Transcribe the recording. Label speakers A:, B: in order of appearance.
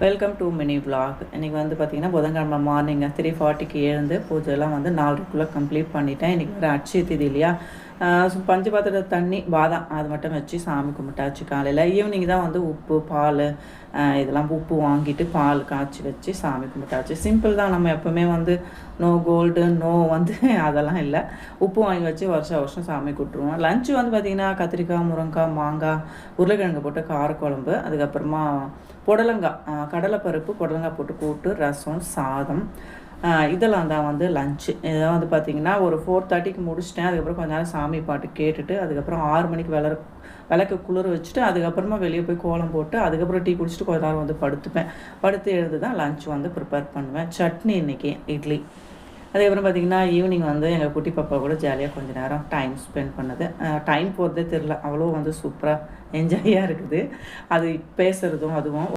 A: Welcome to mini vlog. இன்றைக்கி வந்து பார்த்திங்கன்னா புதன்கிழமை மார்னிங் 3:40க்கு எழுந்து பூஜைலாம் வந்து 4:00க்குள்ளே கம்ப்ளீட் பண்ணிட்டேன். இன்றைக்கி வேறு அட்சய திதி இல்லையா, பஞ்சபாத்திர தண்ணி பாதாம் அது மட்டும் வச்சு சாமி கும்பிட்டாச்சு. காலையில் ஈவினிங் தான் வந்து உப்பு பால் இதெல்லாம் உப்பு வாங்கிட்டு பால் காய்ச்சி வச்சு சாமி கும்பிட்டாச்சு. சிம்பிள் தான். நம்ம எப்போவுமே வந்து நோ கோல்டு நோ வந்து அதெல்லாம் இல்லை. உப்பு வாங்கி வச்சு வருஷம் சாமி கூட்டுருவோம். லஞ்சு வந்து பார்த்திங்கன்னா கத்திரிக்காய் முருங்கைக்காய் மாங்காய் உருளைக்கிழங்கு போட்டு காரக்குழம்பு, அதுக்கப்புறமா புடலங்காய் கடலைப்பருப்பு புடலங்காய் போட்டு கூட்டு ரசம் சாதம், இதெல்லாம் தான் வந்து லஞ்சு. இதெல்லாம் வந்து பார்த்திங்கன்னா ஒரு 4:30க்கு முடிச்சிட்டேன். அதுக்கப்புறம் கொஞ்ச நேரம் சாமி பாட்டு கேட்டுட்டு அதுக்கப்புறம் 6 மணிக்கு விளக்கு குளிர வச்சுட்டு அதுக்கப்புறமா வெளியே போய் கோலம் போட்டு அதுக்கப்புறம் டீ குடிச்சிட்டு கொஞ்ச நேரம் வந்து படுத்து எழுது தான் லஞ்ச் வந்து ப்ரிப்பேர் பண்ணுவேன். சட்னி இன்றைக்கி இட்லி. அதுக்கப்புறம் பார்த்திங்கன்னா ஈவினிங் வந்து எங்கள் குட்டி பாப்பா கூட ஜாலியாக கொஞ்சம் நேரம் டைம் ஸ்பெண்ட் பண்ணுது. டைம் போகிறதே தெரில, அவ்வளோ வந்து சூப்பராக என்ஜாயாக இருக்குது அது பேசுகிறதும் அதுவும்.